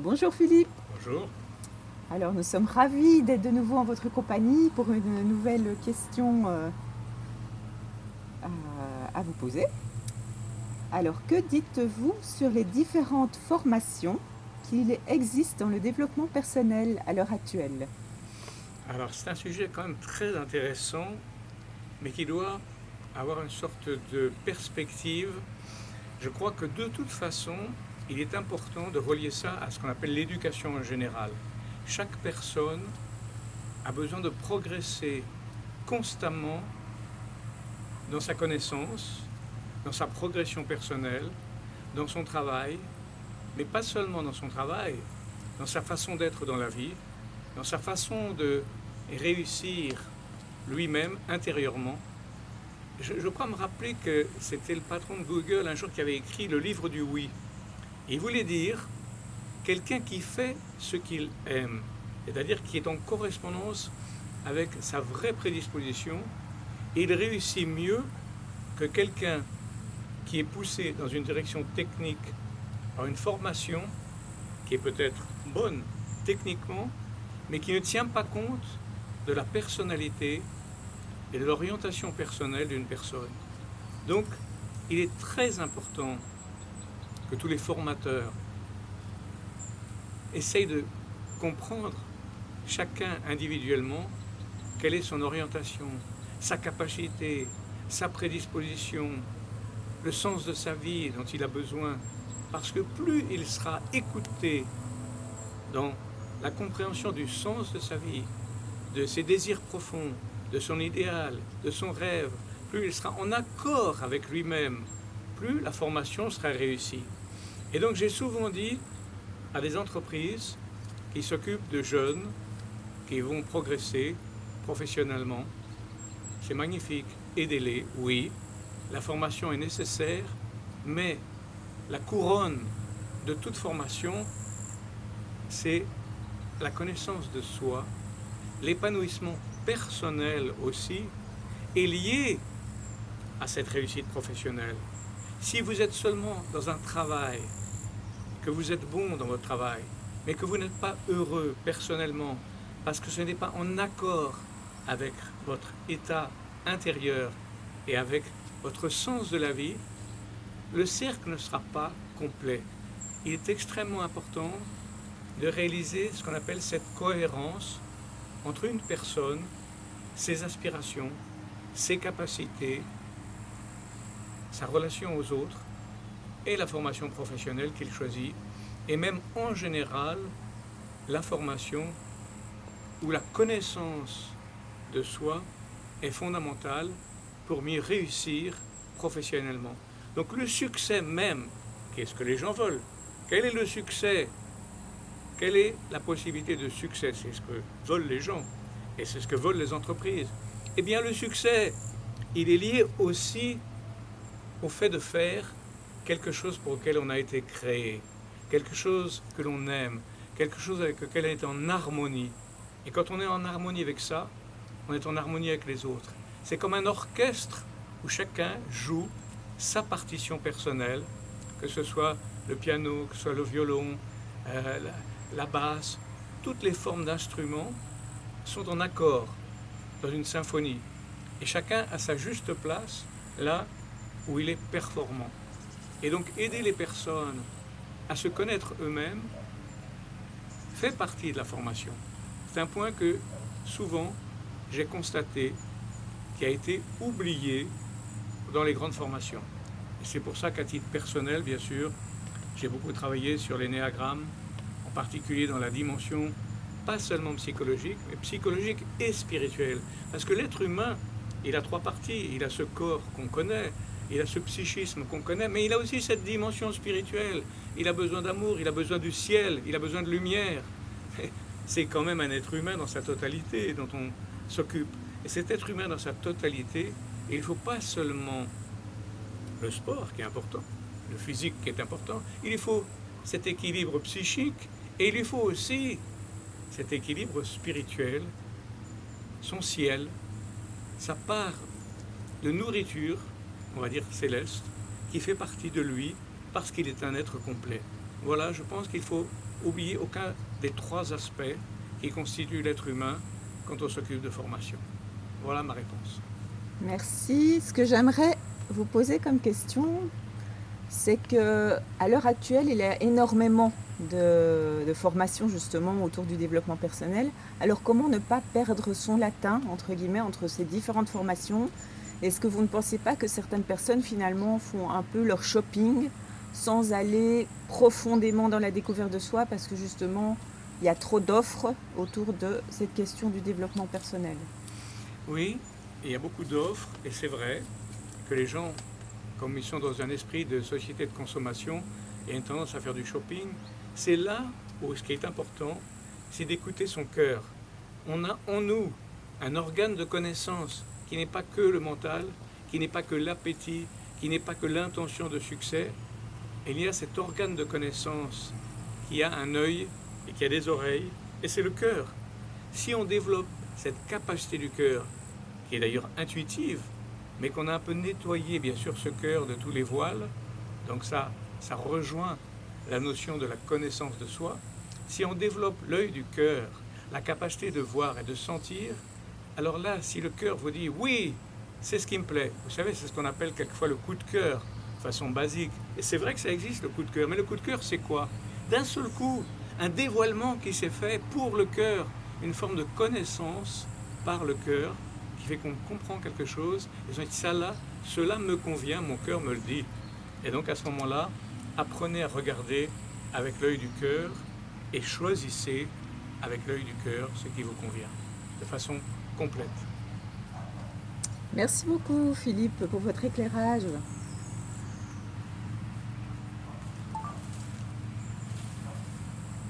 Bonjour Philippe. Bonjour. Alors nous sommes ravis d'être de nouveau en votre compagnie pour une nouvelle question à vous poser. Alors que dites-vous sur les différentes formations qu'il existe dans le développement personnel à l'heure actuelle? Alors c'est un sujet quand même très intéressant, mais qui doit avoir une sorte de perspective. Je crois que de toute façon, il est important de relier ça à ce qu'on appelle l'éducation en général. Chaque personne a besoin de progresser constamment dans sa connaissance, dans sa progression personnelle, dans son travail, mais pas seulement dans son travail, dans sa façon d'être dans la vie, dans sa façon de réussir lui-même intérieurement. Je crois me rappeler que c'était le patron de Google un jour qui avait écrit le livre du oui. Il voulait dire quelqu'un qui fait ce qu'il aime, c'est-à-dire qui est en correspondance avec sa vraie prédisposition, et il réussit mieux que quelqu'un qui est poussé dans une direction technique par une formation qui est peut-être bonne techniquement, mais qui ne tient pas compte de la personnalité et de l'orientation personnelle d'une personne. Donc, il est très important que tous les formateurs essayent de comprendre chacun individuellement quelle est son orientation, sa capacité, sa prédisposition, le sens de sa vie dont il a besoin. Parce que plus il sera écouté dans la compréhension du sens de sa vie, de ses désirs profonds, de son idéal, de son rêve, plus il sera en accord avec lui-même, plus la formation sera réussie. Et donc j'ai souvent dit à des entreprises qui s'occupent de jeunes qui vont progresser professionnellement, c'est magnifique, aidez-les, oui, la formation est nécessaire, mais la couronne de toute formation, c'est la connaissance de soi, l'épanouissement personnel aussi est lié à cette réussite professionnelle. Si vous êtes seulement dans un travail, que vous êtes bon dans votre travail, mais que vous n'êtes pas heureux personnellement, parce que ce n'est pas en accord avec votre état intérieur et avec votre sens de la vie, le cercle ne sera pas complet. Il est extrêmement important de réaliser ce qu'on appelle cette cohérence entre une personne, ses aspirations, ses capacités, sa relation aux autres et la formation professionnelle qu'il choisit, et même en général la formation ou la connaissance de soi est fondamentale pour mieux réussir professionnellement. Donc le succès même, qu'est-ce que les gens veulent? Quel est le succès? Quelle est la possibilité de succès? C'est ce que veulent les gens et c'est ce que veulent les entreprises. Eh bien le succès, il est lié aussi au fait de faire quelque chose pour lequel on a été créé, quelque chose que l'on aime, quelque chose avec lequel on est en harmonie. Et quand on est en harmonie avec ça, on est en harmonie avec les autres. C'est comme un orchestre où chacun joue sa partition personnelle, que ce soit le piano, que ce soit le violon, la basse, toutes les formes d'instruments sont en accord dans une symphonie. Et chacun a sa juste place là où il est performant. Et donc aider les personnes à se connaître eux-mêmes fait partie de la formation. C'est un point que souvent j'ai constaté qui a été oublié dans les grandes formations. Et c'est pour ça qu'à titre personnel, bien sûr, j'ai beaucoup travaillé sur l'énéagramme, en particulier dans la dimension pas seulement psychologique, mais psychologique et spirituelle. Parce que l'être humain, il a trois parties. Il a ce corps qu'on connaît, il a ce psychisme qu'on connaît, mais il a aussi cette dimension spirituelle. Il a besoin d'amour, il a besoin du ciel, il a besoin de lumière. C'est quand même un être humain dans sa totalité dont on s'occupe. Et cet être humain dans sa totalité, il ne faut pas seulement le sport qui est important, le physique qui est important, il faut cet équilibre psychique et il lui faut aussi cet équilibre spirituel, son ciel, sa part de nourriture, on va dire céleste, qui fait partie de lui parce qu'il est un être complet. Voilà, je pense qu'il faut oublier aucun des 3 aspects qui constituent l'être humain quand on s'occupe de formation. Voilà ma réponse. Merci. Ce que j'aimerais vous poser comme question, c'est que à l'heure actuelle, il y a énormément de formations justement autour du développement personnel. Alors comment ne pas perdre son latin, entre guillemets, entre ces différentes formations? Est-ce que vous ne pensez pas que certaines personnes finalement font un peu leur shopping sans aller profondément dans la découverte de soi parce que justement il y a trop d'offres autour de cette question du développement personnel? Oui, il y a beaucoup d'offres et c'est vrai que les gens, comme ils sont dans un esprit de société de consommation et une tendance à faire du shopping, c'est là où ce qui est important, c'est d'écouter son cœur. On a en nous un organe de connaissance qui n'est pas que le mental, qui n'est pas que l'appétit, qui n'est pas que l'intention de succès. Il y a cet organe de connaissance qui a un œil et qui a des oreilles, et c'est le cœur. Si on développe cette capacité du cœur, qui est d'ailleurs intuitive, mais qu'on a un peu nettoyé bien sûr ce cœur de tous les voiles, donc ça rejoint la notion de la connaissance de soi. Si on développe l'œil du cœur, la capacité de voir et de sentir, alors là, si le cœur vous dit oui, c'est ce qui me plaît, vous savez, c'est ce qu'on appelle quelquefois le coup de cœur, de façon basique. Et c'est vrai que ça existe le coup de cœur, mais le coup de cœur c'est quoi? D'un seul coup, un dévoilement qui s'est fait pour le cœur, une forme de connaissance par le cœur, qui fait qu'on comprend quelque chose, et on dit ça là, cela me convient, mon cœur me le dit. Et donc à ce moment-là, apprenez à regarder avec l'œil du cœur et choisissez avec l'œil du cœur ce qui vous convient, de façon complète. Merci beaucoup Philippe pour votre éclairage.